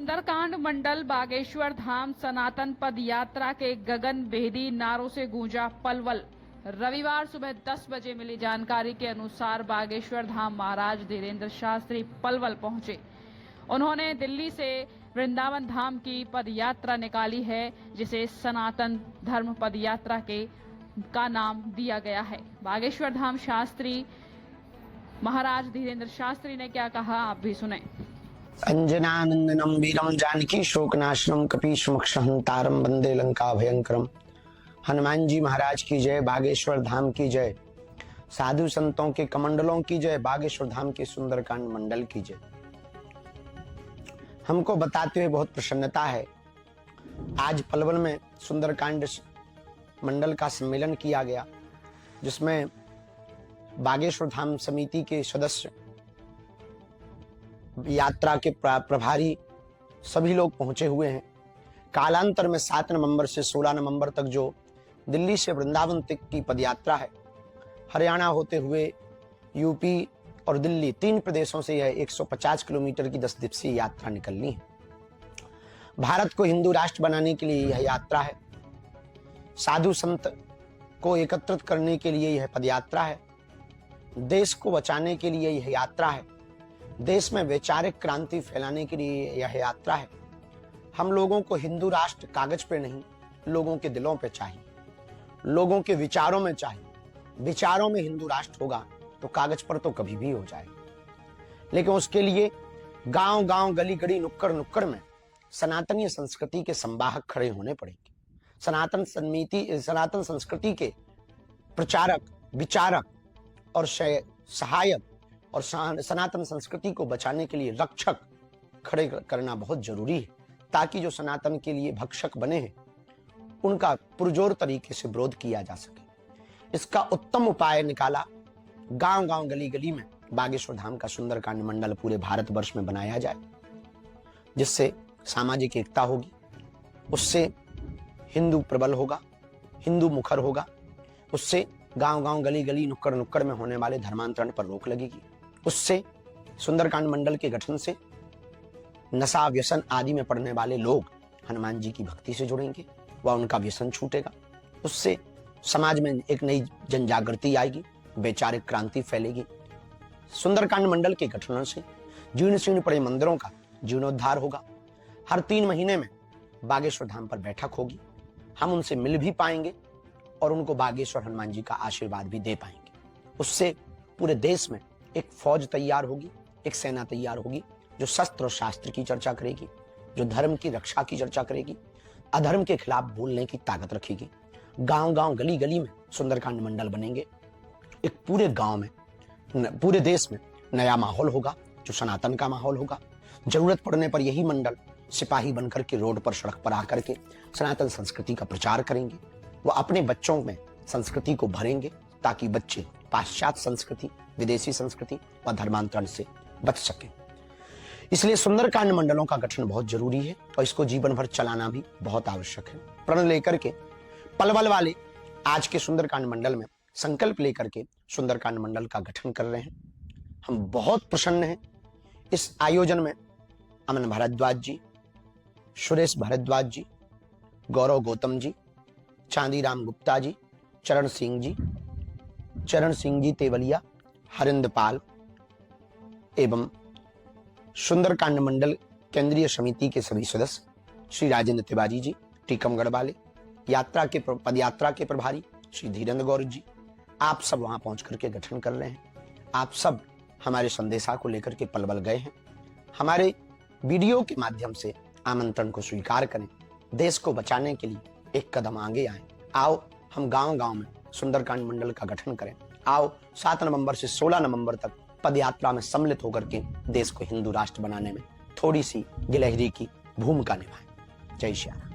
सुंदरकांड मंडल बागेश्वर धाम सनातन पद यात्रा के गगन भेदी नारों से गूंजा पलवल। रविवार सुबह 10 बजे मिली जानकारी के अनुसार बागेश्वर धाम महाराज धीरेन्द्र शास्त्री पलवल पहुंचे। उन्होंने दिल्ली से वृंदावन धाम की पद यात्रा निकाली है, जिसे सनातन धर्म पद यात्रा का नाम दिया गया है। बागेश्वर धाम शास्त्री महाराज धीरेन्द्र शास्त्री ने क्या कहा, आप भी सुने। अंजनानंदनम वीरम जानकी शोकनाशनम कपीशमक्षहंतारम वंदे लंका भयंकरम। हनुमान जी महाराज की जय, बागेश्वर धाम की जय, साधु संतों के कमंडलों की जय, बागेश्वर धाम के सुंदरकांड मंडल की जय। हमको बताते हुए बहुत प्रसन्नता है, आज पलवल में सुंदरकांड मंडल का सम्मेलन किया गया, जिसमें बागेश्वर धाम समिति के सदस्य, यात्रा के प्रभारी सभी लोग पहुंचे हुए हैं। कालांतर में 7 नवंबर से 16 नवंबर तक जो दिल्ली से वृंदावन तक की पदयात्रा है, हरियाणा होते हुए यूपी और दिल्ली 3 प्रदेशों से यह 150 किलोमीटर की 10 दिवसीय यात्रा निकलनी है। भारत को हिंदू राष्ट्र बनाने के लिए यह यात्रा है, साधु संत को एकत्रित करने के लिए यह पदयात्रा है, देश को बचाने के लिए यह यात्रा है, देश में वैचारिक क्रांति फैलाने के लिए यह यात्रा है। हम लोगों को हिंदू राष्ट्र कागज पे नहीं, लोगों के दिलों पे चाहिए, लोगों के विचारों में चाहिए। विचारों में हिंदू राष्ट्र होगा तो कागज पर तो कभी भी हो जाएगा, लेकिन उसके लिए गांव गांव, गली गली, नुक्कड़ नुक्कड़ में सनातनीय संस्कृति के संवाहक खड़े होने पड़ेंगे। सनातन संस्कृति के प्रचारक, विचारक और सहायक और सनातन संस्कृति को बचाने के लिए रक्षक खड़े करना बहुत जरूरी है, ताकि जो सनातन के लिए भक्षक बने हैं उनका पुरजोर तरीके से विरोध किया जा सके। इसका उत्तम उपाय निकाला, गांव गांव, गली गली में बागेश्वर धाम का सुंदरकांड मंडल पूरे भारतवर्ष में बनाया जाए, जिससे सामाजिक एकता होगी, उससे हिंदू प्रबल होगा, हिंदू मुखर होगा, उससे गांव गांव, गली गली, नुक्कड़ नुक्कड़ में होने वाले धर्मांतरण पर रोक लगेगी, उससे सुंदरकांड मंडल के गठन से नशा, व्यसन आदि में पड़ने वाले लोग हनुमान जी की भक्ति से जुड़ेंगे, वह उनका व्यसन छूटेगा, उससे समाज में एक नई जन जागृति आएगी, वैचारिक क्रांति फैलेगी। सुंदरकांड मंडल के गठन से जीर्ण शीर्ण पड़े मंदिरों का जीर्णोद्धार होगा। हर 3 महीने में बागेश्वर धाम पर बैठक होगी, हम उनसे मिल भी पाएंगे और उनको बागेश्वर हनुमान जी का आशीर्वाद भी दे पाएंगे। उससे पूरे देश में एक फौज तैयार होगी, एक सेना तैयार होगी, जो शस्त्र और शास्त्र की चर्चा करेगी, जो धर्म की रक्षा की चर्चा करेगी, अधर्म के खिलाफ बोलने की ताकत रखेगी। गांव गांव, गली गली में सुंदरकांड मंडल बनेंगे। एक पूरे गांव में, पूरे देश में नया माहौल होगा, जो सनातन का माहौल होगा। जरूरत पड़ने पर यही मंडल सिपाही बनकर के रोड पर, सड़क पर आकर के सनातन संस्कृति का प्रचार करेंगे। वो अपने बच्चों में संस्कृति को भरेंगे, ताकि बच्चे पाश्चात्य संस्कृति, विदेशी संस्कृति व धर्मांतरण से बच सके। इसलिए सुंदरकांड मंडलों का गठन बहुत जरूरी है और इसको जीवन भर चलाना भी बहुत आवश्यक है। प्रण लेकर के पलवल वाले आज के सुंदरकांड मंडल में संकल्प लेकर के सुंदरकांड मंडल का गठन कर रहे हैं। हम बहुत प्रसन्न हैं। इस आयोजन में अमन भारद्वाज जी, सुरेश भारद्वाज जी, गौरव गौतम जी, चांदीराम गुप्ता जी, चरण सिंह जी तेवलिया, हरिंद्र पाल एवं सुंदरकांड मंडल केंद्रीय समिति के सभी सदस्य, श्री राजेंद्र तिवारी जी, टीकमगढ़ वाले, पदयात्रा के प्रभारी श्री धीरेन्द्र गौर जी, आप सब वहां पहुंच करके गठन कर रहे हैं। आप सब हमारे संदेशा को लेकर के पलवल गए हैं। हमारे वीडियो के माध्यम से आमंत्रण को स्वीकार करें, देश को बचाने के लिए एक कदम आगे आए। आओ हम गांव गांव में सुंदरकांड मंडल का गठन करें। आओ 7 नवंबर से 16 नवंबर तक पदयात्रा में सम्मिलित होकर के देश को हिंदू राष्ट्र बनाने में थोड़ी सी गिलहरी की भूमिका निभाएं। जय श्री राम।